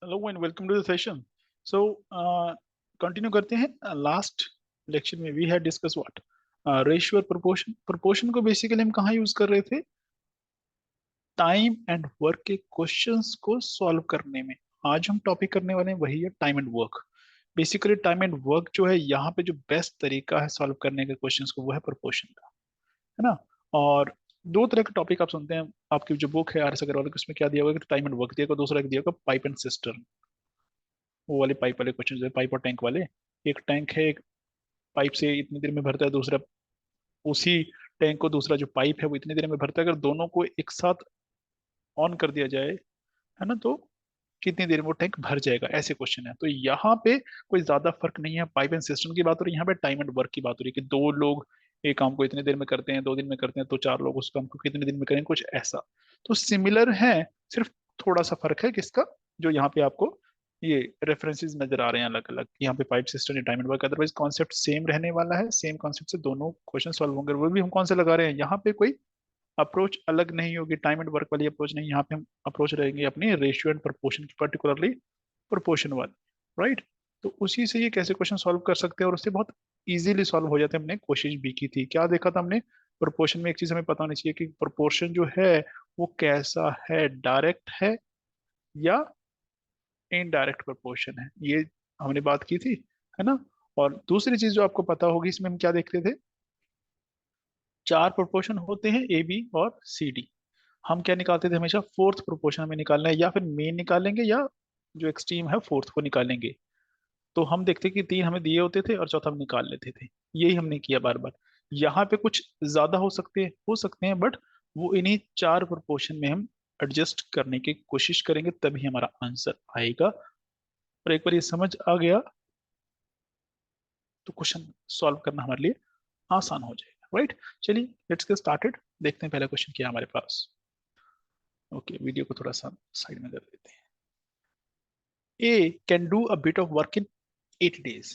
Hello and welcome to the session. So, continue करते हैं. Last lecture में we had discuss what ratio और proportion. Proportion को basically हम कहाँ यूज कर रहे थे? टाइम एंड वर्क के क्वेश्चंस को सॉल्व करने में. आज हम टॉपिक करने वाले हैं वही है time and work. Basically time and work जो है यहाँ पे जो बेस्ट तरीका है सॉल्व करने के क्वेश्चंस को वो है प्रोपोर्शन का, है ना. और दो तरह के टॉपिक आप सुनते हैं. आपकी जो बुक है आर एस अग्रवाल की उसमें क्या दिया हुआ है कि टाइम एंड वर्क दिया होगा, दूसरा दिया होगा पाइप एंड सिस्टम. वो वाले पाइप वाले क्वेश्चन है, पाइप और टैंक वाले. एक टैंक है, एक पाइप से इतनी देर में भरता है, दूसरा उसी टैंक को दूसरा जो पाइप है वो इतनी देर में भरता है. अगर दोनों को एक साथ ऑन कर दिया जाए, है ना, तो कितनी देर में वो टैंक भर जाएगा, ऐसे क्वेश्चन है. तो यहाँ पे कोई ज्यादा फर्क नहीं है. पाइप एंड सिस्टम की बात हो रही है, यहाँ पे टाइम एंड वर्क की बात हो रही है कि दो लोग एक काम को इतनी देर में करते हैं, 2 दिन में करते हैं, तो चार लोग उस काम को कितने दिन में करेंगे, कुछ ऐसा. तो सिमिलर है, सिर्फ थोड़ा सा फर्क है किसका, जो यहाँ पे आपको ये रेफरेंसेस नजर आ रहे हैं अलग अलग. यहाँ पे पाइप सिस्टम या time and work, otherwise concept same रहने वाला है. सेम कॉन्सेप्ट से दोनों क्वेश्चन सॉल्व होंगे. वो भी हम कौन से लगा रहे हैं, यहाँ पे कोई अप्रोच अलग नहीं होगी. टाइम एंड वर्क वाली अप्रोच नहीं, यहाँ पे हम अप्रोच रहेंगे अपनी रेशियो एंड प्रोपोर्शन की, पर्टिकुलरली प्रोपोर्शन वाली. राइट. तो उसी से ये कैसे क्वेश्चन सॉल्व कर सकते हैं और उससे बहुत इजीली सॉल्व हो जाते हैं. हमने कोशिश भी की थी. क्या देखा था हमने? प्रोपोर्शन में एक चीज हमें पता होनी चाहिए कि प्रोपोर्शन जो है वो कैसा है, डायरेक्ट है या इनडायरेक्ट प्रोपोर्शन है, ये हमने बात की थी, है ना. और दूसरी चीज जो आपको पता होगी, इसमें हम क्या देखते थे? चार प्रोपोर्शन होते हैं, ए बी और सी डी. हम क्या निकालते थे हमेशा? फोर्थ प्रोपोर्शन हमें निकालना है, या फिर मेन निकालेंगे या जो एक्सट्रीम है फोर्थ को निकालेंगे. तो हम देखते कि तीन हमें दिए होते थे और चौथा हम निकाल लेते थे. यही हमने किया बार बार. यहाँ पे कुछ ज्यादा हो सकते हैं, बट वो इन्हीं चार प्रोपोर्शन में हम एडजस्ट करने की कोशिश करेंगे, तभी हमारा आंसर आएगा. और एक बार ये समझ आ गया तो क्वेश्चन सॉल्व करना हमारे लिए आसान हो जाएगा. राइट. चलिए लेट्स गेट स्टार्टेड. देखते हैं पहला क्वेश्चन क्या है हमारे पास. ओके, वीडियो को थोड़ा सा साइड में कर देते हैं. A can do a bit of work in 8 days.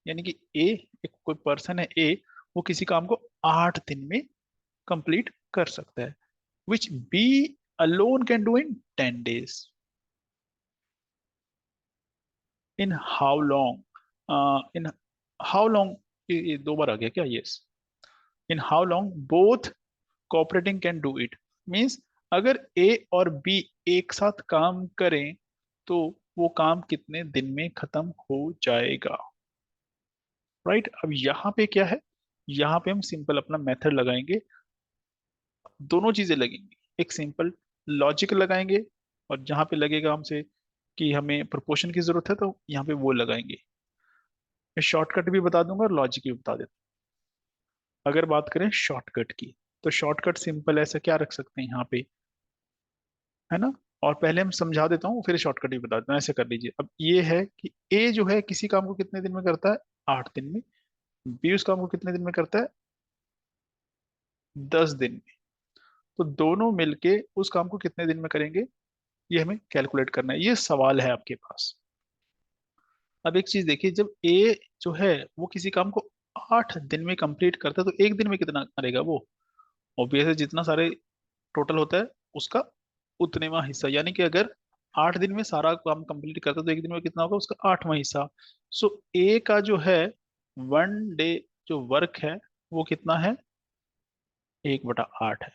यानी कि ए, एक कोई पर्सन है ए, वो किसी काम को 8 दिन में कंप्लीट कर सकता है. Which B alone can do in 10 days. In how long, in how long, ये दो बार आ गया क्या? Yes. In how long both cooperating can do it. Means अगर ए और बी एक साथ काम करें तो वो काम कितने दिन में खत्म हो जाएगा. राइट. अब यहाँ पे क्या है? यहाँ पे हम सिंपल अपना मेथड लगाएंगे. दोनों चीजें लगेंगी. एक सिंपल लॉजिक लगाएंगे, और जहाँ पे लगेगा हमसे कि हमें प्रोपोर्शन की जरूरत है तो यहाँ पे वो लगाएंगे. मैं शॉर्टकट भी बता दूंगा और लॉजिक भी बता देता हूँ. अगर बात करें शॉर्टकट की, तो शॉर्टकट सिंपल ऐसा क्या रख सकते हैं यहाँ पे, है ना. और पहले हम समझा देता हूँ फिर शॉर्टकट भी बता देता हूँ. ऐसे कर लीजिए. अब ये है कि ए जो है किसी काम को कितने दिन में करता है? 8 दिन में. बी उस काम को कितने दिन में करता है? 10 दिन में. तो दोनों मिलके उस काम को कितने दिन में करेंगे, ये हमें कैलकुलेट करना है. ये सवाल है आपके पास. अब एक चीज देखिए, जब ए जो है वो किसी काम को 8 दिन में कंप्लीट करता है, तो एक दिन में कितना करेगा वो? ऑब्वियस है, जितना सारे टोटल होता है उसका उतनेवा हिस्सा. यानी कि अगर 8 दिन में सारा काम कंप्लीट करता है तो एक दिन में कितना होगा? उसका 8वां हिस्सा. सो ए का जो है 1 डे जो वर्क है वो कितना है? 1/8 है.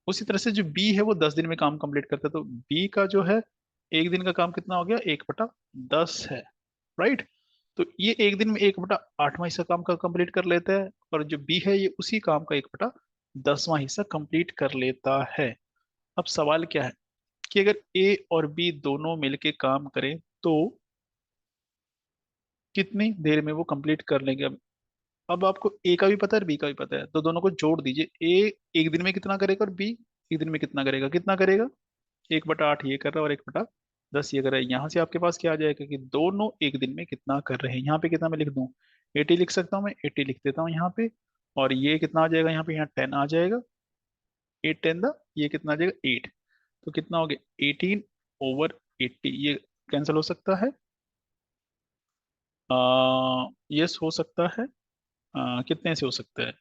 उसी तरह से जो बी है वो 10 दिन में काम कंप्लीट करता है, तो बी का जो है एक दिन का काम कितना हो गया? 1/10 है. राइट. तो ये एक दिन में 1/8वां हिस्सा काम का कंप्लीट कर लेता है, और जो बी है ये उसी काम का 1/10वां हिस्सा कंप्लीट कर लेता है. अब सवाल क्या है कि अगर ए और बी दोनों मिलके काम करें तो कितनी देर में वो कंप्लीट कर लेंगे. अब आपको ए का भी पता है और बी का भी पता है, तो दोनों को जोड़ दीजिए. ए एक दिन में कितना करेगा और बी एक दिन में कितना करेगा? कितना करेगा? 1/8 ये कर रहा है और 1/10 ये कर रहा है. यहाँ से आपके पास क्या आ जाएगा कि दोनों एक दिन में कितना कर रहे हैं. यहाँ पे कितना मैं लिख दूं? 80 लिख सकता हूँ मैं. 80 लिख देता हूँ यहाँ पे. और ये कितना आ जाएगा यहाँ पे? यहाँ 10 आ जाएगा. 8 10 द, ये कितना आ जाएगा? 8. तो कितना हो गया? 18/80. ये कैंसिल हो सकता है. यस हो सकता है. कितने से हो सकता है?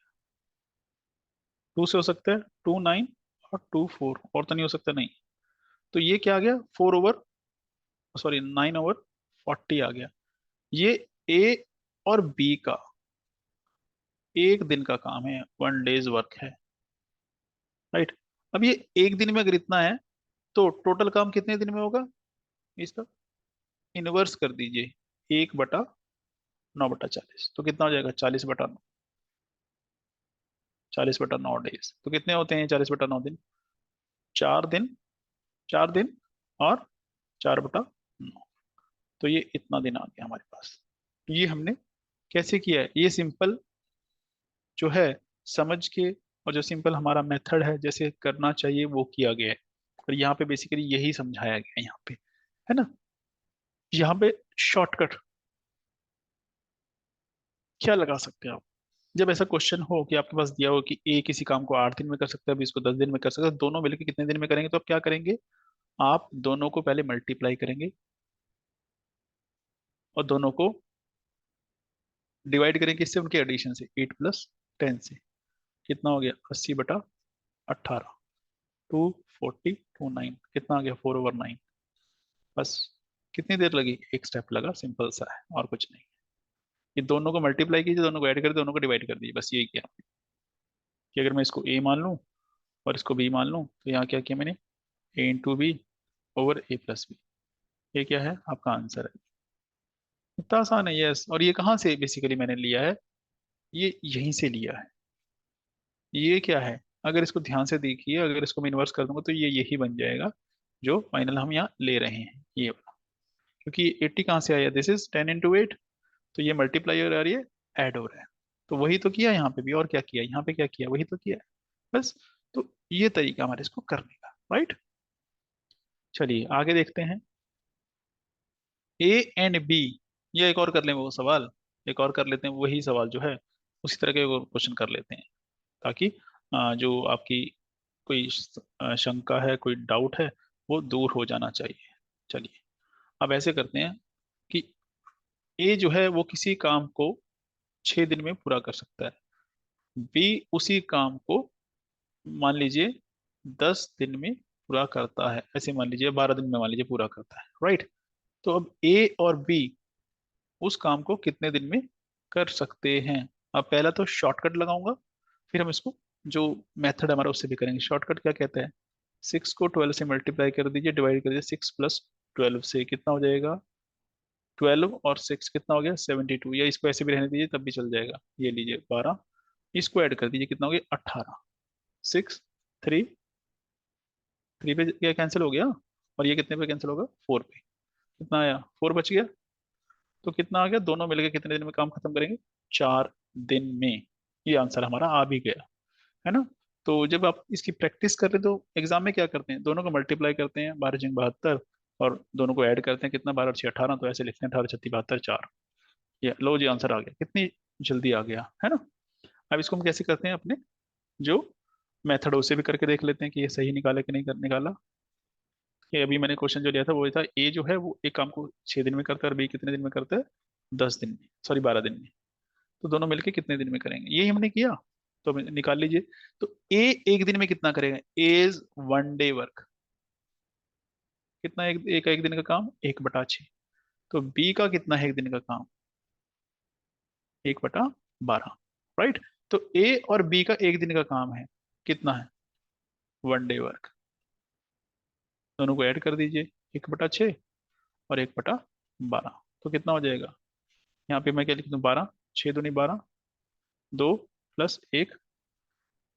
2 से हो सकता है. 2 9 और 2 4, और तो नहीं हो सकता. नहीं. तो ये क्या आ गया? 4/8. सॉरी 9/40 आ गया। ये ए और बी का एक दिन का काम है, 1 डेज वर्क है, राइट। अब ये एक दिन में अगर इतना है तो टोटल काम कितने दिन में होगा, इसका इनवर्स कर दीजिए, 1/9/40, तो कितना हो जाएगा 40/9, 40/9 डेज, तो कितने होते हैं 40/9 दिन, 4 दिन, 4 दिन और 4/9, तो ये इतना दिन आ गया हमारे पास। ये हमने कैसे किया है, ये सिंपल जो है समझ के, और जो सिंपल हमारा मेथड है जैसे करना चाहिए वो किया गया है। और यहाँ पे बेसिकली यही समझाया गया है यहाँ पे, है ना। यहाँ पे शॉर्टकट क्या लगा सकते हैं आप, जब ऐसा क्वेश्चन हो कि आपके पास दिया हो कि ए किसी काम को 8 दिन में कर सकता है, बी इसको 10 दिन में कर सकता है, दोनों मिलकर कितने दिन में करेंगे, तो आप क्या करेंगे, आप दोनों को पहले मल्टीप्लाई करेंगे और दोनों को डिवाइड करेंगे किससे, उनके एडिशन से, 8 + 10 से, कितना हो गया 80/18, 240, 29, कितना आ गया 4/9। बस कितनी देर लगी, एक स्टेप लगा, सिंपल सा है और कुछ नहीं। ये दोनों को मल्टीप्लाई कीजिए, दोनों को ऐड कर दीजिए, दोनों को डिवाइड कर दीजिए, बस यही किया कि अगर मैं इसको ए मान लूं और इसको बी मान लूं, तो यहाँ क्या किया मैंने, A × B/A + B, ये क्या है आपका आंसर है। इतना आसान है, यस। और ये कहाँ से बेसिकली मैंने लिया है, ये यहीं से लिया है। ये क्या है, अगर इसको ध्यान से देखिए, अगर इसको मैं इन्वर्स कर दूंगा तो ये यही बन जाएगा जो फाइनल हम यहाँ ले रहे हैं, ये वाला। क्योंकि 80 कहाँ से आया, दिस इज 10 × 8, तो ये मल्टीप्लाई हो रही है, ऐड हो रहा है, तो वही तो किया यहाँ पे भी, और क्या किया यहाँ पे, क्या किया वही तो किया है, बस। तो ये तरीका हमारे इसको करने का, राइट। चलिए आगे देखते हैं, A एंड B, ये एक और कर लें वो सवाल, एक और कर लेते हैं वही सवाल जो है, उसी तरह के क्वेश्चन कर लेते हैं, ताकि जो आपकी कोई शंका है, कोई डाउट है, वो दूर हो जाना चाहिए। चलिए अब ऐसे करते हैं कि ए जो है वो किसी काम को 6 दिन में पूरा कर सकता है, बी उसी काम को मान लीजिए 10 दिन में पूरा करता है, ऐसे मान लीजिए 12 दिन में मान लीजिए पूरा करता है, राइट। तो अब ए और बी उस काम को कितने दिन में कर सकते हैं। अब पहला तो शॉर्टकट लगाऊंगा, फिर हम इसको जो मेथड हमारा उससे भी करेंगे। शॉर्टकट क्या कहता है, 6 को 12 से मल्टीप्लाई कर दीजिए, डिवाइड कर दीजिए, 6 + 12 से कितना हो जाएगा, 12 और 6 कितना हो गया 72, या इसको ऐसे भी रहने दीजिए तब भी चल जाएगा, ये लीजिए 12, इसको ऐड कर दीजिए कितना हो गया 18, 6, 3, 3 पे क्या कैंसिल हो गया, और ये कितने पे कैंसिल होगा 4 पे, कितना आया 4 बच गया, तो कितना आ गया, दोनों मिलकर कितने दिन में काम खत्म करेंगे, 4 दिन में। ये आंसर हमारा आ भी गया, है ना। तो जब आप इसकी प्रैक्टिस कर रहे हो तो एग्जाम में क्या करते हैं, दोनों को मल्टीप्लाई करते हैं, 12×72, और दोनों को ऐड करते हैं, कितना 12 और 6 18, तो ऐसे लिखते हैं 18×36 72 4, ये लो जी आंसर आ गया, कितनी जल्दी आ गया, है ना। अब इसको हम कैसे करते हैं, अपने जो मेथड उसे भी करके देख लेते हैं कि ये सही निकाला कि नहीं निकाला। कि अभी मैंने क्वेश्चन जो लिया था वो ये था, ए जो है वो एक काम को 6 दिन में करता है और बी कितने दिन में करता है, 10 दिन में, सॉरी 12 दिन में, तो दोनों मिलके कितने दिन में करेंगे, यही हमने किया। तो निकाल लीजिए, तो ए एक दिन में कितना करेगा, एज 1 डे वर्क, कितना एक दिन का काम, 1/6, तो बी का कितना है एक दिन का काम, 1/12, राइट। तो ए और बी का एक दिन का काम है, कितना है 1 डे वर्क, दोनों को ऐड कर दीजिए, 1/6 और 1/12, तो कितना हो जाएगा, यहाँ पे मैं क्या लिख दूं, 12, 6 दूनी 12, 2 + 1,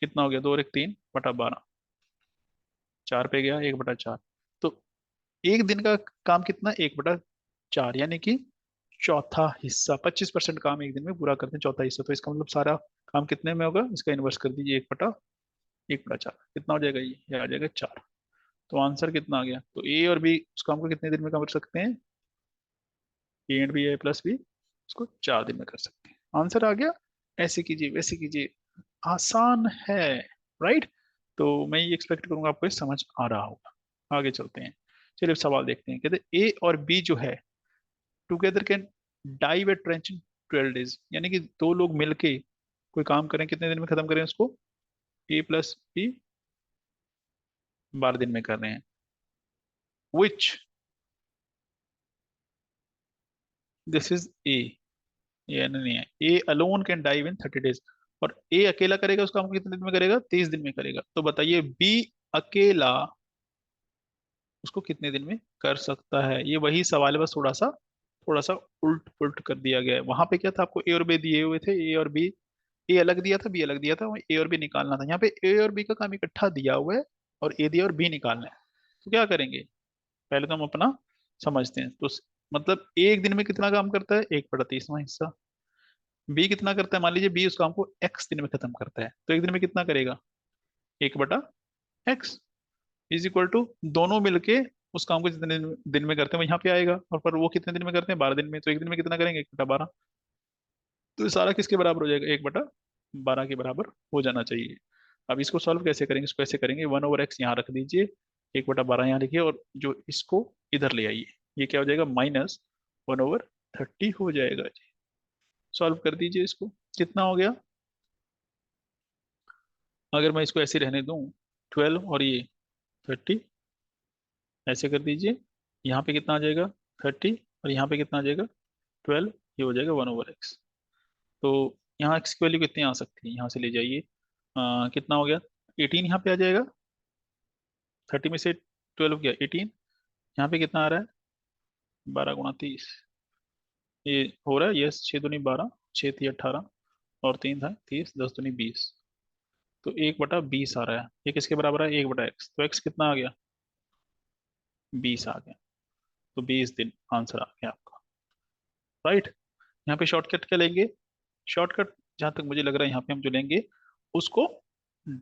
कितना हो गया, 2 और 1 3/12, 4 पे गया 1/4, तो एक दिन का काम कितना, 1/4, यानी कि चौथा हिस्सा, 25% काम एक दिन में पूरा करते हैं, चौथा हिस्सा, तो इसका मतलब सारा काम कितने में होगा, इसका इन्वर्स कर दीजिए, 1/4, कितना हो जाएगा, ये आ जाएगा 4। तो आंसर कितना आ गया, तो ए और बी उस काम को कितने दिन में कर सकते हैं, A + B उसको 4 दिन में कर सकते हैं, आंसर आ गया। ऐसे कीजिए वैसे कीजिए, आसान है, राइट। तो मैं ये एक्सपेक्ट करूंगा आपको ये समझ आ रहा होगा। आगे चलते हैं, चलिए अब सवाल देखते हैं, कहते ए और बी जो है together can dive A trench in 12 days, यानी कि दो लोग मिलके कोई काम करें, कितने दिन में खत्म करें उसको, A + B 12 दिन में कर रहे हैं, विच दिस इज ए, ये नहीं है, A alone can die in 30 days, और ए अकेला करेगा उस काम को कितने दिन में करेगा, 30 दिन में करेगा। तो बताइए बी अकेला उसको कितने दिन में कर सकता है? ये वही सवाल है, बस थोड़ा सा उल्ट पुल्ट कर दिया गया है। वहां पे क्या था, आपको ए और बी दिए हुए थे, ए और बी, ए अलग दिया था, बी अलग दिया था, ए और बी निकालना था। यहाँ पे ए और बी का काम इकट्ठा दिया हुआ है और ए दिया और बी निकालना है। तो क्या करेंगे, पहले तो हम अपना समझते हैं। तो मतलब ए एक दिन में कितना काम करता है, 1/30वां हिस्सा। बी कितना करता है, मान लीजिए बी उस काम को एक्स दिन में खत्म करता है, तो एक दिन में कितना करेगा, 1/x इज इक्वल टू दोनों मिलके उस काम को जितने दिन में करते हैं वो यहाँ पे आएगा, और पर वो कितने दिन में करते हैं, 12 दिन में, तो एक दिन में कितना करेंगे, 1/12। तो ये सारा किसके बराबर हो जाएगा, 1/12 के बराबर हो जाना चाहिए। अब इसको सॉल्व कैसे करेंगे, इसको ऐसे करेंगे, 1/x यहाँ रख दीजिए, 1/12 यहाँ लिखिए, और जो इसको इधर ले आइए, ये क्या हो जाएगा, -1/30 हो जाएगा जी। सॉल्व कर दीजिए इसको, कितना हो गया, अगर मैं इसको ऐसे रहने दूं, 12 और ये 30, ऐसे कर दीजिए, यहाँ पे कितना आ जाएगा, 30, और यहाँ पे कितना आ जाएगा, 12, ये हो जाएगा 1/x। तो यहाँ x की वैल्यू कितनी आ सकती है, यहाँ से ले जाइए, कितना हो गया, 18 यहाँ पे आ जाएगा, 30 में से 12 गया 18, यहाँ पे कितना आ रहा है, 12 × 30, ये हो रहा है, यस, 6 दूनी 12, 6 × 3 = 18, और 3 था 30, 10 दूनी 20, तो 1/20 आ रहा है। ये किसके बराबर है, 1/x, तो x कितना आ गया, 20 आ गया। तो 20 दिन आंसर आ गया आपका, राइट। यहाँ पे शॉर्टकट क्या लेंगे, शॉर्टकट जहां तक मुझे लग रहा है यहाँ पे हम जो लेंगे उसको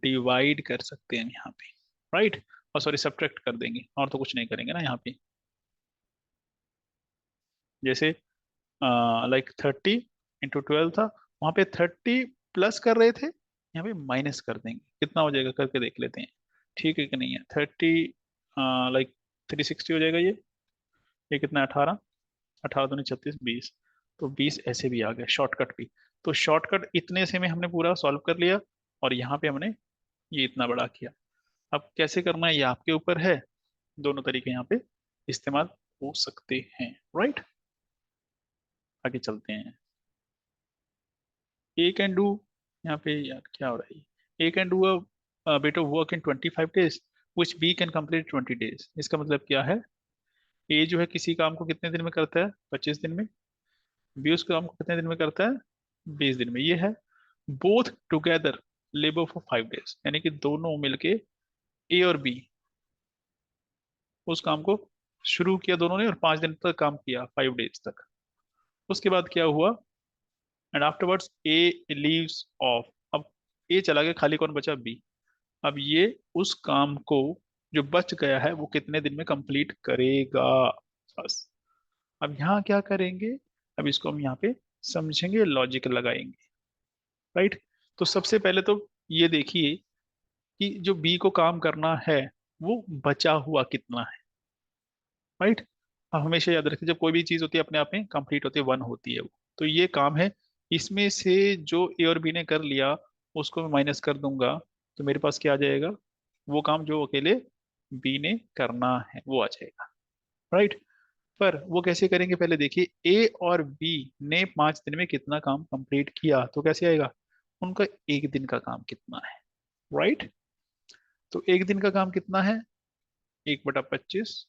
डिवाइड कर सकते हैं हम यहाँ पे, राइट, और सॉरी सब्ट्रैक्ट कर देंगे, और तो कुछ नहीं करेंगे ना यहाँ पे। जैसे लाइक 30 × 12 था, वहां पे 30 प्लस कर रहे थे, यहाँ पे माइनस कर देंगे, कितना हो जाएगा करके देख लेते हैं, ठीक है कि नहीं है। 30 लाइक 360 हो जाएगा ये कितना है, 18, 18 दूनी 36, 20, तो 20 ऐसे भी आ गया शॉर्टकट भी। तो शॉर्टकट इतने से में हमने पूरा सॉल्व कर लिया, और यहाँ पे हमने ये इतना बड़ा किया। अब कैसे करना है ये आपके ऊपर है, दोनों तरीके यहाँ पे इस्तेमाल हो सकते हैं, राइट। आगे चलते हैं, ए कैन डू, यहाँ पे यार क्या हो रहा है, A can do a bit of work in 25 days which B can complete 20 days। इसका मतलब क्या है, ए जो है किसी काम को कितने दिन में करता है, 25 दिन में, बी उस काम को कितने दिन में करता है, 20 दिन में, ये है। Both together labour for 5 days, यानी कि दोनों मिलके, ए और बी, उस काम को शुरू किया दोनों ने और 5 दिन तक काम किया, 5 days तक। उसके बाद क्या हुआ, and afterwards A leaves of. अब ए चला गया, खाली कौन बचा, बी। अब ये उस काम को जो बच गया है वो कितने दिन में कंप्लीट करेगा, बस। अब यहाँ क्या करेंगे, अब इसको हम यहाँ पे समझेंगे, लॉजिक लगाएंगे, राइट। तो सबसे पहले तो ये देखिए कि जो बी को काम करना है वो बचा हुआ कितना है, राइट। अब हमेशा याद रखिए जब कोई भी चीज होती है अपने आप में कंप्लीट होती है, वन होती है वो। तो ये काम है, इसमें से जो ए और बी ने कर लिया उसको मैं माइनस कर दूंगा, तो मेरे पास क्या आ जाएगा, वो काम जो अकेले बी ने करना है वो आ जाएगा, राइट। पर वो कैसे करेंगे, पहले देखिए ए और बी ने 5 दिन में कितना काम कंप्लीट किया, तो कैसे आएगा, उनका एक दिन का काम कितना है, राइट। तो एक दिन का काम कितना है, 1/25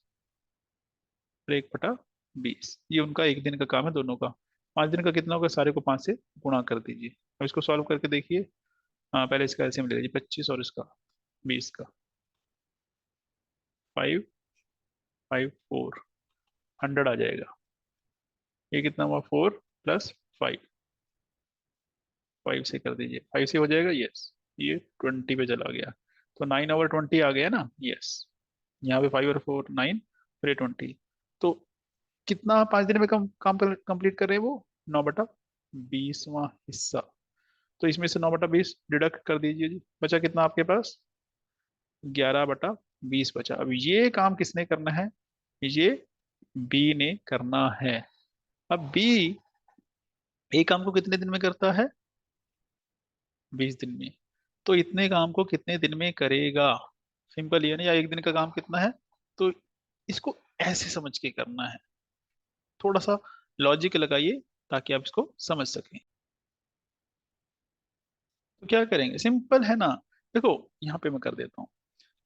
और 1/20, ये उनका एक दिन का काम है दोनों का। 5 दिन का कितना होगा, सारे को 5 से गुणा कर दीजिए। अब इसको सॉल्व करके देखिए, हाँ पहले इसका एलसीएम ले लीजिए, 25 और इसका 20 का, 5, 5, 4, 100 आ जाएगा। ये कितना हुआ, 4 + 5, 5 से कर दीजिए, 5 से हो जाएगा, यस। ये 20 पे चला गया, तो 9/20 आ गया ना, यस। यहाँ पे 5 और 4 9, फिर ये 20। तो कितना 5 दिन में काम कंप्लीट कर रहे हैं वो, 9/20वां हिस्सा। तो इसमें से 9/20 डिडक्ट कर दीजिए जी, बचा कितना आपके पास, 11/20 बचा। अब ये काम किसने करना है, ये बी ने करना है। अब बी एक काम को कितने दिन में करता है, 20 दिन में। तो इतने काम को कितने दिन में करेगा, सिंपल ये ना, या एक दिन का काम कितना है। तो इसको ऐसे समझ के करना है, थोड़ा सा लॉजिक लगाइए ताकि आप इसको समझ सकें। तो क्या करेंगे, सिंपल है ना। देखो यहाँ पे मैं कर देता हूँ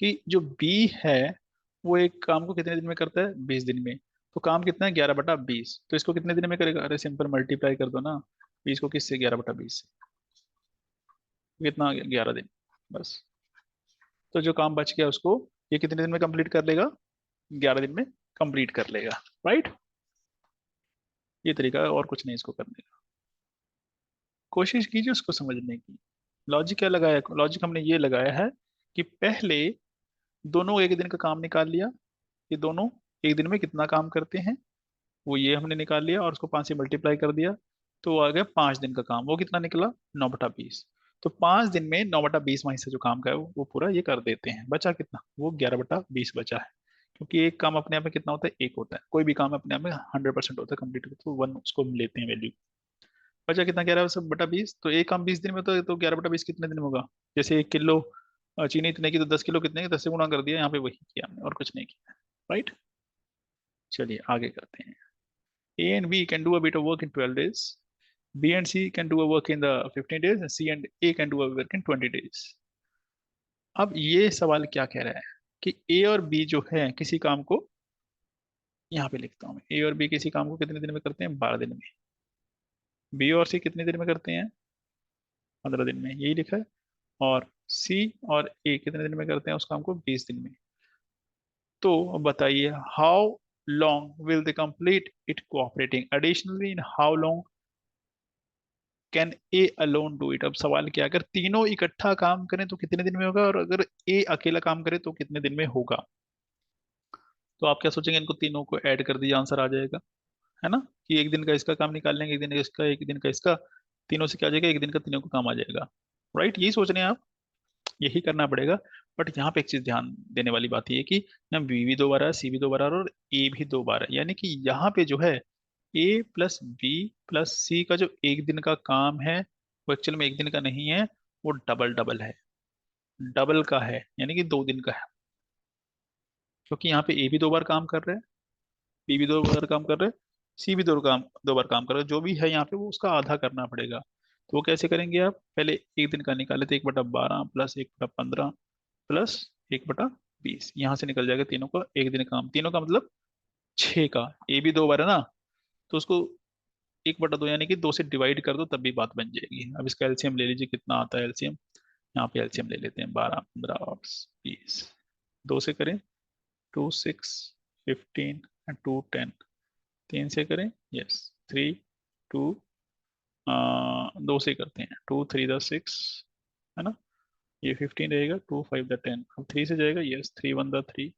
कि जो बी है वो एक काम को कितने दिन में करता है, 20 दिन में। तो काम कितना है, 11/20। तो इसको कितने दिन में करेगा, अरे सिंपल मल्टीप्लाई कर दो ना 20 को किससे, 11/20 से। कितना आ गया, 11 दिन। बस। तो जो काम बच गया उसको ये कितने दिन में कंप्लीट कर लेगा, 11 दिन में कंप्लीट कर लेगा। राइट। ये तरीका है, और कुछ नहीं इसको करने का। कोशिश कीजिए उसको समझने की। लॉजिक क्या लगाया, लॉजिक हमने ये लगाया है कि पहले दोनों एक दिन का काम निकाल लिया, ये दोनों एक दिन में कितना काम करते हैं वो ये हमने निकाल लिया, और उसको 5 से मल्टीप्लाई कर दिया। तो वो आ गया 5 दिन का काम, वो कितना निकला, 9/20। तो 5 दिन में 9/20 वहीं से जो काम का है वो पूरा ये कर देते हैं। बचा कितना, वो 11/20 बचा है। क्योंकि एक काम अपने आप में कितना होता है, एक होता है। कोई भी काम अपने आप में 100% होता है कंप्लीट, तो 1 उसको हम लेते हैं वैल्यू। बचा कितना, 11/20। तो एक काम 20 दिन में, तो 11/20 कितने दिन में होगा। जैसे 1 किलो चीनी इतने की, तो 10 किलो कितने की, 10 से गुणा कर दिया, यहाँ पे वही किया हमने और कुछ नहीं किया। राइट। चलिए आगे करते हैं। A and B can do a bit of work in 12 days. B and C can do a work in the 15 days, and C and A can do a work in 20 days. अब ये सवाल क्या कह रहा है कि A और B जो है किसी काम को, यहाँ पे लिखता हूँ मैं, A और B किसी काम को कितने दिन में करते हैं, 12 दिन में। B और C कितने दिन में करते हैं, 15 दिन में, यही लिखा है। और C और A कितने दिन में करते हैं उस काम को, 20 दिन में। तो अब बताइए, how long will they complete it cooperating additionally, in how long can A alone do it. अब सवाल क्या है, अगर तीनों इकट्ठा काम करें तो कितने दिन में होगा, और अगर ए अकेला काम करे तो कितने दिन में होगा। तो आप क्या सोचेंगे, इनको तीनों को ऐड कर दीजिए, आंसर आ जाएगा। है ना, कि एक दिन का इसका काम निकाल लेंगे, एक दिन का इसका, एक दिन का इसका, तीनों से क्या आ जाएगा, एक दिन का तीनों का काम आ जाएगा। राइट, यही सोच रहे हैं आप, यही करना पड़ेगा। बट यहाँ पे एक चीज ध्यान देने वाली बात ये है कि ना बी भी 2 बार है, सी भी 2 बार है, और ए भी 2 बार है। यानी कि यहाँ पे जो है ए प्लस बी प्लस सी का जो एक दिन का काम है वो एक्चुअल में एक दिन का नहीं है, वो डबल डबल है, डबल का है, यानी कि 2 दिन का है। क्योंकि यहाँ पे ए भी 2 बार काम कर रहे हैं, बी भी 2 बार काम कर रहे हैं, सी भी 2 बार काम कर रहे हैं। जो भी है यहाँ पे वो उसका आधा करना पड़ेगा। तो वो कैसे करेंगे, आप पहले एक दिन का निकाले तो 1/12 प्लस 1/15 प्लस 1/20, यहाँ से निकल जाएगा तीनों का एक दिन काम, तीनों का मतलब 6 का। ए भी 2 बार है ना, तो उसको 1/2 यानी कि 2 से डिवाइड कर दो तब भी बात बन जाएगी। अब इसका एलसीएम ले लीजिए, कितना आता है एलसीएम। यहाँ पे एलसीएम ले लेते हैं, 12, 15 और 20। 2 से करें 2 6 15 एंड 2 10। 3 से करें, यस 3 2, 2 से करते हैं, 2 3 6, है ना। ये 15 रहेगा, 2 5 10। अब 3 से जाएगा, यस 3 1 3,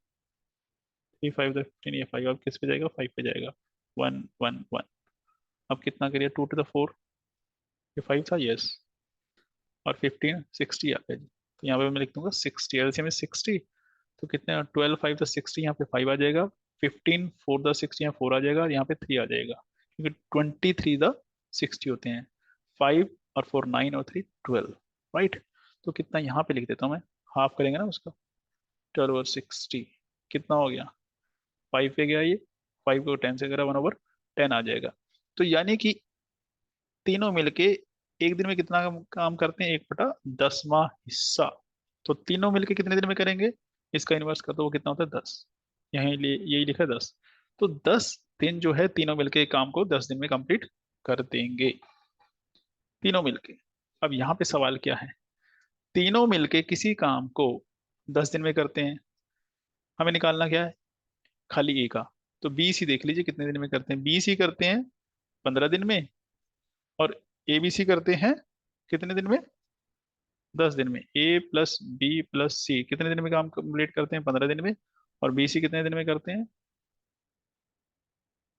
3 5 15, ये 5 अब किस पे जाएगा, 5 पे जाएगा, 1 1 1। अब कितना करिए, 2 to the 4, ये 5 था, यस। और 15 60 आ गया जी। तो यहाँ पे मैं लिख दूंगा 60, एलसीएम में 60। तो कितने, 12 5 the 60, यहाँ पे 5 आ जाएगा। 15 4 the 60, यहाँ 4 आ जाएगा, और यहाँ पे 3 आ जाएगा, क्योंकि 23 the 60 होते हैं। 5 और 4 9 और 3 12। राइट। तो कितना यहाँ पे लिख देता हूँ मैं, हाफ करेंगे ना उसका, 12/60 कितना हो गया, 5 पे गया ये। 5 को 10 से करा, 1/10 आ जाएगा। तो यानी कि तीनों मिलके एक दिन में कितना काम करते हैं, 1/10वां हिस्सा। तो तीनों मिलके कितने दिन में करेंगे, इसका इन्वर्स कर दो, वो कितना होता है, 10। यही यही लिखा है, 10। तो 10 दिन जो है तीनों मिलके काम को 10 दिन में कंप्लीट कर देंगे, तीनों मिलके। अब यहाँ पे सवाल क्या है, तीनों मिलके किसी काम को 10 दिन में करते हैं, हमें निकालना क्या है, खाली ए का। तो बी सी देख लीजिए कितने दिन में करते हैं, बी सी करते हैं 15 दिन में, और ए बी सी करते हैं कितने दिन में, 10 दिन में। ए प्लस बी प्लस सी कितने दिन में काम कंप्लीट करते हैं, 15 दिन में। और बी सी कितने दिन में करते हैं,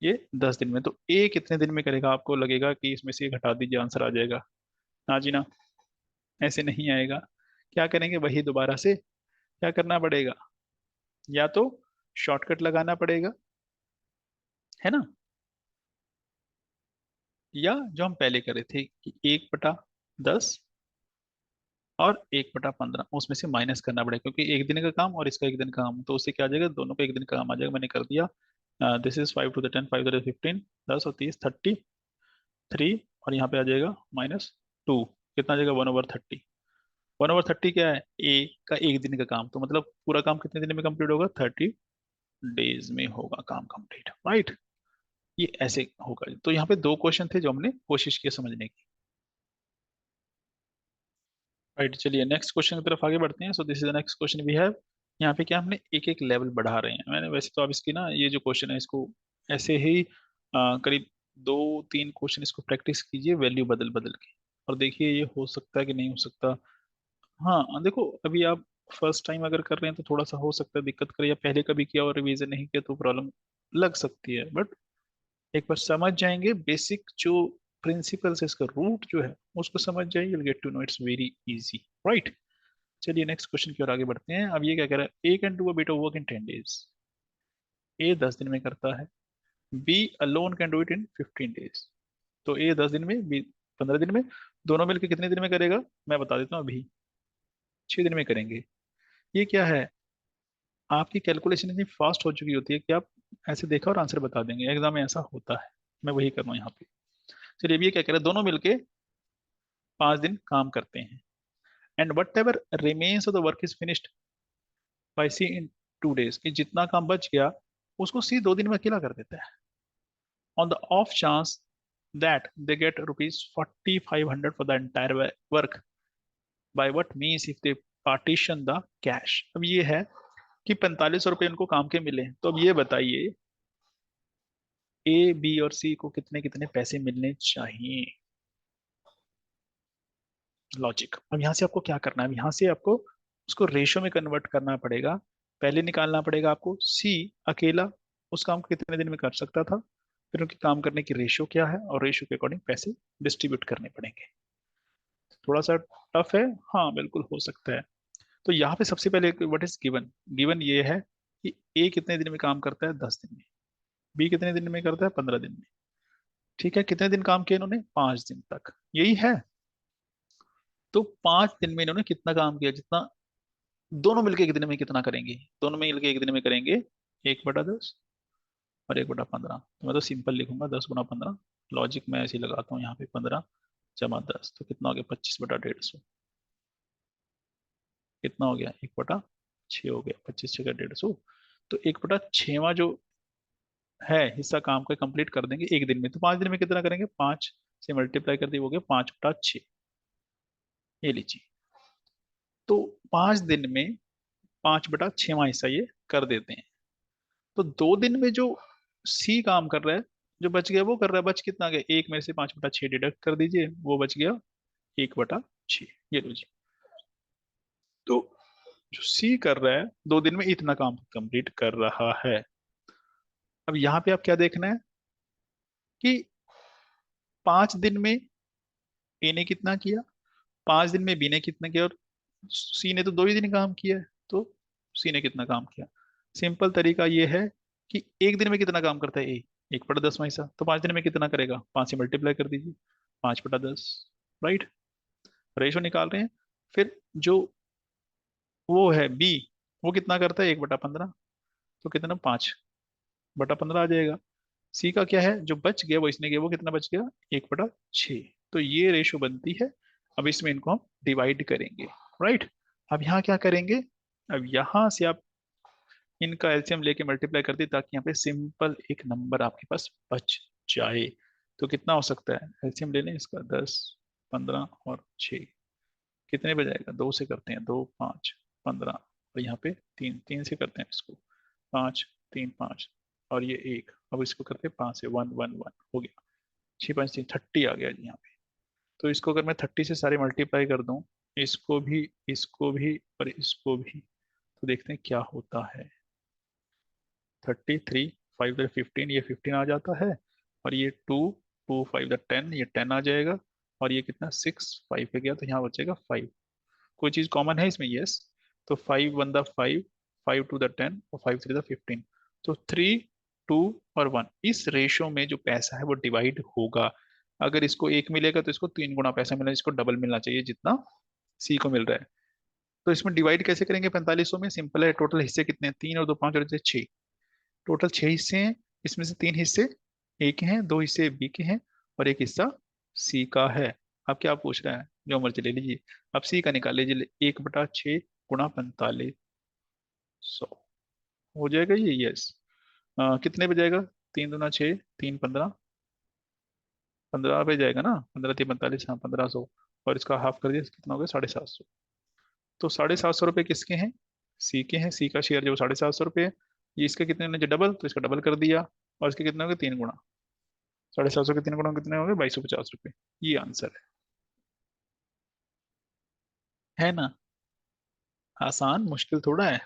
ये 10 दिन में। तो ए कितने दिन में करेगा, आपको लगेगा कि इसमें से घटा दीजिए आंसर आ जाएगा। ना जी ना, ऐसे नहीं आएगा। क्या करेंगे, वही दोबारा से क्या करना पड़ेगा, या तो शॉर्टकट लगाना पड़ेगा, है ना, या जो हम पहले करे थे कि 1/10 और 1/15 उसमें से माइनस करना पड़ेगा, क्योंकि एक दिन का काम और इसका एक दिन का काम, तो उससे क्या आ जाएगा, दोनों का एक दिन का काम आ जाएगा। मैंने कर दिया, this is 5 to the 10, 5 to the 15, 10 और 30, 33, और यहाँ पे आ जाएगा -2, कितना आ जाएगा 1/30। 1/30 क्या है, ए का एक दिन का काम, तो मतलब पूरा काम कितने दिन में कंप्लीट होगा, 30 डेज में होगा काम कंप्लीट, राइट। ये ऐसे होगा। तो यहाँ पे दो क्वेश्चन थे जो हमने कोशिश की समझने की, राइट। चलिए नेक्स्ट क्वेश्चन की तरफ आगे बढ़ते हैं। So this is the next question we have. यहाँ पे क्या हमने एक एक लेवल बढ़ा रहे हैं। मैंने वैसे तो आप इसकी ना ये जो क्वेश्चन है इसको ऐसे ही करीब 2-3 क्वेश्चन इसको प्रैक्टिस कीजिए वैल्यू बदल बदल के, और देखिए ये हो सकता है कि नहीं हो सकता। हाँ देखो, अभी आप फर्स्ट टाइम अगर कर रहे हैं तो थोड़ा सा हो सकता है दिक्कत करे, या पहले कभी किया और रिवीजन नहीं किया तो प्रॉब्लम लग सकती है, बट एक बार समझ जाएंगे बेसिक जो प्रिंसिपल्स है, इसका रूट जो है उसको समझ जाइए, you'll get to know it's very easy, right। चलिए नेक्स्ट क्वेश्चन की ओर आगे बढ़ते हैं। अब ये क्या कह रहा है, A can do a bit of work in 10 days। A 10 दिन में करता है, B alone can do it in 15 days। तो ए 10 दिन में, बी 15 दिन में, दोनों मिलकर कितने दिन में करेगा, मैं बता देता हूँ अभी, 6 दिन में करेंगे। ये क्या है, आपकी कैलकुलेशन इतनी फास्ट हो चुकी होती है कि आप ऐसे देखा और आंसर बता देंगे, एग्जाम में ऐसा होता है। मैं वही कर रहा हूँ यहाँ पे। चलिए अब ये क्या कह रहा है, दोनों मिलके 5 दिन काम करते हैं, and whatever remains of the work is finished by C in 2 days, कि जितना काम बच गया उसको सी 2 दिन में अकेला कर देता है। On the off chance that they get ₹4500 for the entire work, by what means if they partition the cash. अब ये है कि 4500 रुपये उनको काम के मिले, तो अब ये बताइए ए बी और सी को कितने कितने पैसे मिलने चाहिए। लॉजिक, अब यहाँ से आपको क्या करना है, यहाँ से आपको उसको रेशो में कन्वर्ट करना पड़ेगा। पहले निकालना पड़ेगा आपको सी अकेला उस काम को कितने दिन में कर सकता था, फिर उनके काम करने की रेशो क्या है, और रेशो के अकॉर्डिंग पैसे डिस्ट्रीब्यूट करने पड़ेंगे। थोड़ा सा टफ है, हाँ बिल्कुल हो सकता है। तो यहाँ पे सबसे पहले व्हाट इज गिवन, गिवन ये है कि ए कितने दिन में काम करता है, 10 दिन में, बी कितने दिन में करता है, 15 दिन में। ठीक है, कितने दिन काम किया इन्होंने, 5 दिन तक, यही है। तो 5 दिन में इन्होंने कितना काम किया, जितना दोनों मिलके एक दिन में कितना करेंगे, दोनों मिलके एक दिन में करेंगे 1/10 और 1/15। तो मैं तो सिंपल लिखूंगा 10 × 15, लॉजिक मैं ऐसे ही लगाता हूँ यहाँ पे, 15 + 10 तो कितना हो गया, 25/150। कितना हो गया, 1/6 हो गया, 25×6 = 150। तो 1/6वां जो है हिस्सा काम का कंप्लीट कर देंगे एक दिन में। तो 5 दिन में कितना करेंगे, 5 से मल्टीप्लाई कर दिए, हो गया 5/6। ये लीजिए, तो 5 दिन में 5/6वां हिस्सा ये कर देते हैं। तो 2 दिन में जो सी काम कर रहा है, जो बच गया वो कर रहा है, बच कितना गया, एक में से 5/6 डिडक्ट कर दीजिए, वो बच गया 1/6। ये लो जी। तो जो सी कर रहा है 2 दिन में इतना काम कंप्लीट कर रहा है। अब यहाँ पे आप क्या देखना है कि 5 दिन में ए ने कितना किया, 5 दिन में बी ने कितना किया, और सी ने तो 2 ही दिन काम किया है, तो सी ने कितना काम किया। सिंपल तरीका ये है कि एक दिन में कितना काम करता है ए, 1/10वां हिस्सा, तो 5 दिन में कितना करेगा, 5 से मल्टीप्लाई कर दीजिए, 5/10, राइट। रेशो निकाल रहे हैं। फिर जो वो है बी, वो कितना करता है, 1/15, तो कितना, 5/15 आ जाएगा। सी का क्या है, जो बच गया वो इसने किया, वो कितना बच गया, 1/6। तो ये रेशो बनती है। अब इसमें इनको हम डिवाइड करेंगे, राइट। अब यहाँ क्या करेंगे, अब यहाँ से आप इनका एलसीएम लेके मल्टीप्लाई कर दी, ताकि यहाँ पे सिंपल एक नंबर आपके पास बच जाए। तो कितना हो सकता है, एलसीएम ले लें इसका, 10, 15 और 6, कितने बजाएगा, 2 से करते हैं, 2, 5, 15, और यहाँ पे 3, 3 से करते हैं इसको, 5, 3, 5, और ये 1, अब इसको करते हैं 5 से, 1, 1, 1 हो गया, 6, 5, 3, 30 आ गया जी यहाँ पे। तो इसको अगर मैं 30 से सारे मल्टीप्लाई कर दूं, इसको भी, इसको भी और इसको भी, तो देखते हैं क्या होता है। 33, 5 × 15, ये 15 आ जाता है, और ये 2, 2, 5 × 10, ये 10 आ जाएगा, और ये कितना, 6, 5 पे गया तो यहाँ बचेगा 5। कोई चीज कॉमन है इसमें, यस। तो 5 × 1 = 5, 5 × 2 = 10, और 5 × 3 = 15। तो 3, 2 और 1, इस रेशो में जो पैसा है वो डिवाइड होगा। अगर इसको 1 मिलेगा तो इसको 3 गुना पैसा मिलना, इसको डबल मिलना चाहिए जितना सी को मिल रहा है। तो इसमें डिवाइड कैसे करेंगे 4500 में, सिंपल है, टोटल हिस्से कितने हैं, 3 और 2 5 और 6, टोटल 6 हिस्से हैं। इसमें से 3 हिस्से ए के हैं, 2 हिस्से बी के हैं और एक हिस्सा सी का है। अब क्या पूछ रहा है, जो मर्जी ले लीजिए। अब सी का निकाल लीजिए, 1/6 गुणा 4500 हो जाएगा ये, यस। कितने पे जाएगा, 3 दूना 6, 3 15, 15 पे जाएगा ना, 15×3 45, हाँ 1500। और इसका हाफ कर दिया, कितना हो गया, 750। तो 750 रुपये किसके हैं, सी के हैं। सी का शेयर जो 750 रुपये है, ये इसके कितने होने, जो डबल, तो इसका डबल कर दिया। और इसके कितने हो गए, 3 गुना। 750 के 3 गुना कितने हो गए, 2250 रुपये। ये आंसर है ना। आसान, मुश्किल थोड़ा है,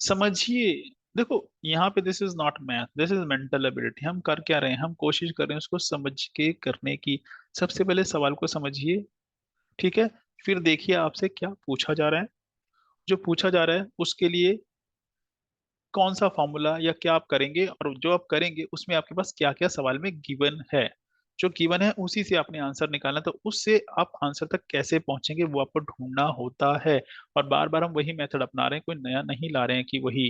समझिए। देखो यहाँ पे this is not math, this is mental ability. हम कर क्या रहे हैं, हम कोशिश कर रहे हैं उसको समझ के करने की। सबसे पहले सवाल को समझिए, ठीक है। फिर देखिए आपसे क्या पूछा जा रहा है, जो पूछा जा रहा है उसके लिए कौन सा फॉर्मूला या क्या आप करेंगे, और जो आप करेंगे उसमें आपके पास क्या क्या सवाल में गिवन है। जो गिवन है उसी से आपने आंसर निकालना, तो उससे आप आंसर तक कैसे पहुंचेंगे वो आपको ढूंढना होता है। और बार बार हम वही मेथड अपना रहे हैं, कोई नया नहीं ला रहे हैं कि वही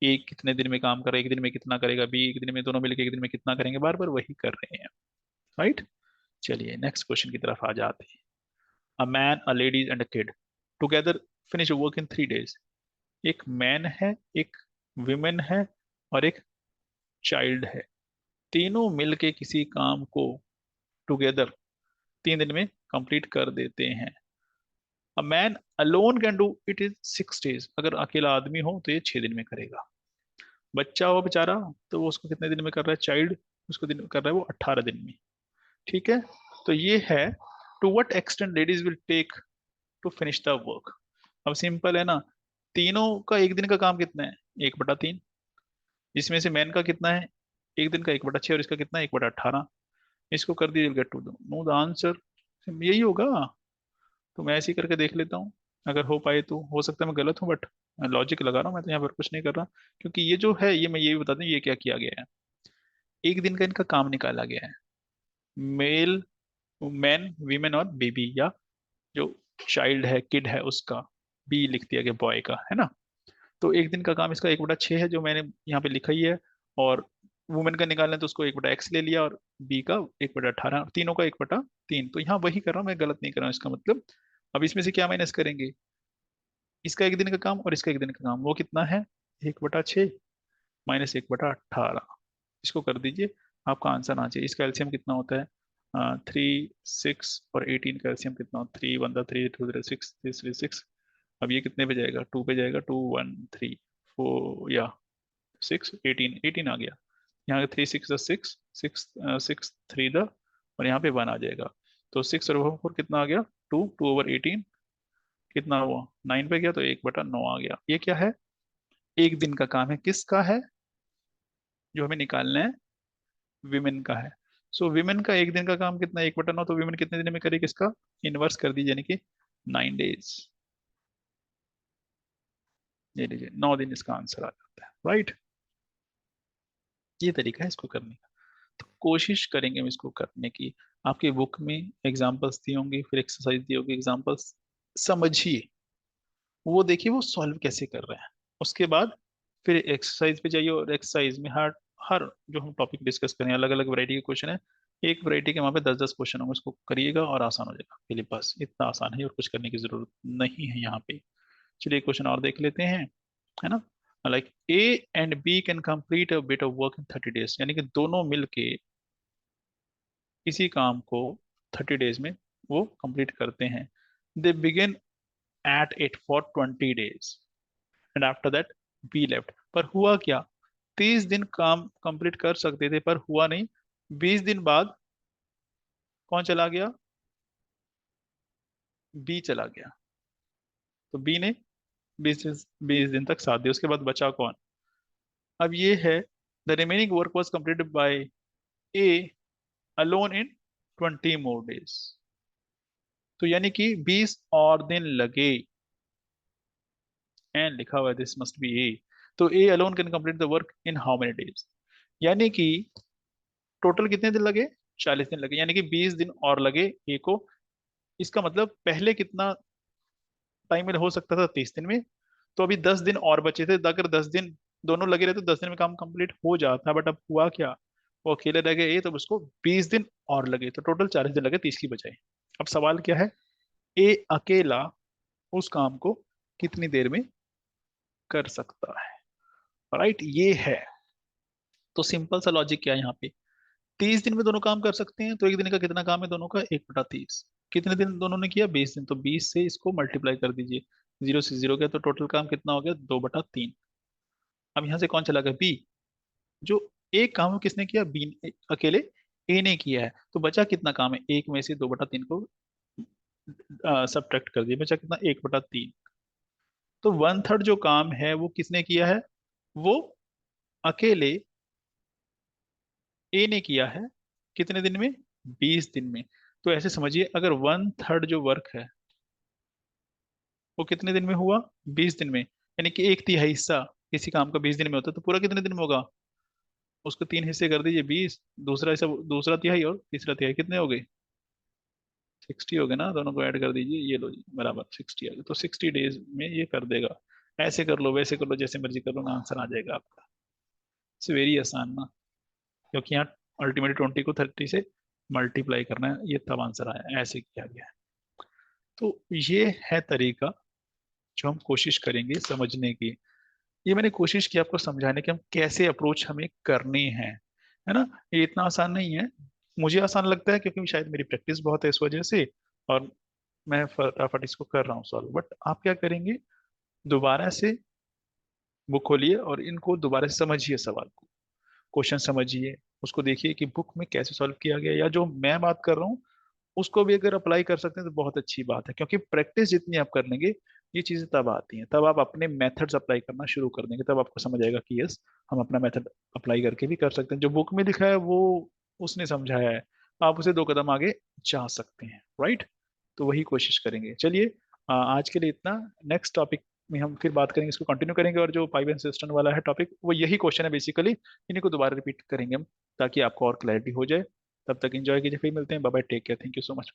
एक कितने दिन में काम कर रहा है, एक दिन में कितना करेगा, बी एक दिन में, दोनों मिलकर एक दिन में कितना करेंगे, बार बार वही कर रहे हैं। राइट। चलिए नेक्स्ट क्वेश्चन की तरफ आ जाते हैं। A man, a ladies and a kid together finish work in 3 days। एक मैन है, एक विमेन है और एक चाइल्ड है। तीनों मिलके किसी काम को टुगेदर 3 दिन में कंप्लीट कर देते हैं। A man alone can do it is 6 days। अगर अकेला आदमी हो तो ये 6 दिन में करेगा। बच्चा हो बेचारा, तो वो उसको कितने दिन में कर रहा है, चाइल्ड उसको दिन कर रहा है वो 18 दिन में। ठीक है। तो ये है, to what extent ladies will take to finish the work. अब सिंपल है ना, तीनों का एक दिन का काम कितना है, 1/3। इसमें से मैन का कितना है, एक दिन का 1/6, और इसका कितना है, 1/18। इसको कर दीजिए, get to know the answer, यही होगा। तो मैं ऐसे ही करके देख लेता हूँ, अगर हो पाए तो। हो सकता है मैं गलत हूँ, बट लॉजिक लगा रहा हूँ मैं, तो यहाँ पर कुछ नहीं कर रहा। क्योंकि ये जो है, ये मैं ये भी बता दूं ये क्या किया गया है। एक दिन का इनका काम निकाला गया है। मेल, मैन, वीमेन और बेबी, या जो चाइल्ड है, किड है, उसका बी लिख दिया गया, बॉय का, है ना। तो एक दिन का काम इसका 1/6 है, जो मैंने यहाँ पे लिखा ही है। और वुमेन का निकालना है तो उसको 1/x ले लिया, और बी का 1/18, तीनों का 1/3। तो यहाँ वही कर रहा हूँ मैं, गलत नहीं कर रहा हूँ इसका मतलब। अब इसमें से क्या माइनस करेंगे, इसका एक दिन का काम और इसका एक दिन का काम, वो कितना है, 1/6 माइनस 1/18। इसको कर दीजिए, आपका आंसर आना चाहिए। इसका एलसीएम कितना होता है, 3 6 और 18 का एलसीएम कितना होता है, 3 1 3 2 6 3 6। अब ये कितने पे जाएगा, 2 पे जाएगा, 2 1 3 4 या 6 18 आ गया। यहाँ 3 6 6 6 6 3 और यहाँ पे 1 आ जाएगा। तो 6/4 कितना आ गया, 2 2/18 कितना हुआ, 9 पे गया, तो 1/9 आ गया। ये क्या है, एक दिन का काम है, किसका है, जो हमें निकालना है, विमेन का है। सो विमेन का एक दिन का काम कितना है, 1/9, तो विमेन कितने दिन में करेगी, इसका इनवर्स कर दीजिए, यानी कि 9 days। ये लीजिए, 9 दिन इसका आंसर आ जाता है। राइट। ये तरीका है इसको करने का। तो कोशिश करेंगे हम इसको करने की। आपके बुक में एग्जांपल्स दिए होंगे, फिर एक्सरसाइज दी होगी, एग्जांपल्स समझिए, वो देखिए वो सॉल्व कैसे कर रहे हैं। उसके बाद फिर एक्सरसाइज पे जाइए, और एक्सरसाइज में हर हर जो हम टॉपिक डिस्कस करें, अलग अलग वैरायटी के क्वेश्चन है। एक वैरायटी के वहाँ पे 10 10 क्वेश्चन होंगे, उसको करिएगा और आसान हो जाएगा आपके लिए। बस इतना आसान है, और कुछ करने की जरूरत नहीं है यहाँ पे। चलिए क्वेश्चन और देख लेते हैं, है ना। Like A and B can complete a bit of work in 30 days। यानी कि दोनों मिलके इसी काम को 30 days में वो कंप्लीट करते हैं। They begin at it for 20 days and after that be left. पर हुआ क्या, 30 दिन काम कंप्लीट कर सकते थे पर हुआ नहीं। 20 दिन बाद कौन चला गया, बी चला गया। तो बी ने 20 दिन तक साथ दिया, उसके बाद बचा कौन। अब ये है, the remaining work was completed by A alone in 20 more days। तो यानी कि 20 और दिन लगे, एंड लिखा हुआ है दिस मस्ट बी ए। तो ए alone can complete the work in how many days. यानी कि टोटल कितने दिन लगे, 40 दिन लगे, यानी कि 20 दिन और लगे ए को। इसका मतलब पहले कितना टाइम में हो सकता था, 30 दिन में। तो अभी 10 दिन और बचे थे, अगर 10 दिन दोनों लगे रहे तो 10 दिन में काम कंप्लीट हो जाता, बट अब हुआ क्या, वो अकेले रह गए ए, तो उसको 20 दिन और लगे, तो टोटल 40 दिन लगे 30 की बजाय। अब सवाल क्या है, ए अकेला उस काम को कितनी देर में कर सकता है, राइट, ये है। तो सिंपल सा लॉजिक क्या है यहाँ पे, 30 दिन में दोनों काम कर सकते हैं, तो एक दिन का कितना काम है दोनों का, 1/30। कितने दिन दोनों ने किया, 20 दिन, तो 20 से इसको मल्टीप्लाई कर दीजिए, 0 से 0 गया, तो टोटल काम कितना हो गया, 2/3। अब यहाँ से कौन चला गया, बी। जो एक काम किसने किया, बी अकेले ए ने किया है, तो बचा कितना काम है, एक में से 2/3 को सब्ट्रैक्ट कर दिया, बचा कितना, 1/3। तो 1/3 जो काम है वो किसने किया है, वो अकेले ए ने किया है, कितने दिन में, 20 दिन में। तो ऐसे समझिए, अगर 1/3 जो वर्क है वो कितने दिन में हुआ, 20 दिन में, यानी कि 1/3 हिस्सा किसी काम का 20 दिन में होता है, तो पूरा कितने दिन में होगा, उसको 3 हिस्से कर दीजिए, 20, दूसरा हिस्सा, दूसरा तिहाई और तीसरा तिहाई, कितने हो गए, 60 हो गए ना, दोनों को ऐड कर दीजिए, ये लो जी बराबर 60 आ गए, तो 60 डेज में ये कर देगा। ऐसे कर लो, वैसे कर लो, जैसे मर्जी कर लो ना, आंसर आ जाएगा आपका। इट्स वेरी आसान ना, क्योंकि यहाँ अल्टीमेटली 20 को 30 से मल्टीप्लाई करना है, ये तब आंसर आया, ऐसे किया गया है। तो ये है तरीका जो हम कोशिश करेंगे समझने की। ये मैंने कोशिश की आपको समझाने की, हम कैसे अप्रोच हमें करनी है ना। ये इतना आसान नहीं है, मुझे आसान लगता है क्योंकि शायद मेरी प्रैक्टिस बहुत है इस वजह से, और मैं फटाफट इसको कर रहा हूँ सॉल्व। बट आप क्या करेंगे, दोबारा से बुक खोलिए और इनको दोबारा से समझिए, सवाल को, क्वेश्चन समझिए, उसको देखिए कि बुक में कैसे सॉल्व किया गया, या जो मैं बात कर रहा हूँ उसको भी अगर अप्लाई कर सकते हैं तो बहुत अच्छी बात है, क्योंकि प्रैक्टिस जितनी आप कर लेंगे ये चीजें तब आती हैं, तब आप अपने मेथड्स अप्लाई करना शुरू कर देंगे, तब आपको समझ आएगा कि यस, हम अपना मेथड अप्लाई करके भी कर सकते हैं, जो बुक में लिखा है वो उसने समझाया है, आप उसे 2 कदम आगे जा सकते हैं, राइट। तो वही कोशिश करेंगे। चलिए, आज के लिए इतना। नेक्स्ट टॉपिक में हम फिर बात करेंगे, इसको कंटिन्यू करेंगे, और जो पाइप एंड सिस्टम वाला है टॉपिक, वो यही क्वेश्चन है बेसिकली, इन्हीं को दोबारा रिपीट करेंगे हम, ताकि आपको और क्लैरिटी हो जाए। तब तक एंजॉय कीजिए, फिर मिलते हैं, bye bye, take care, thank you so much.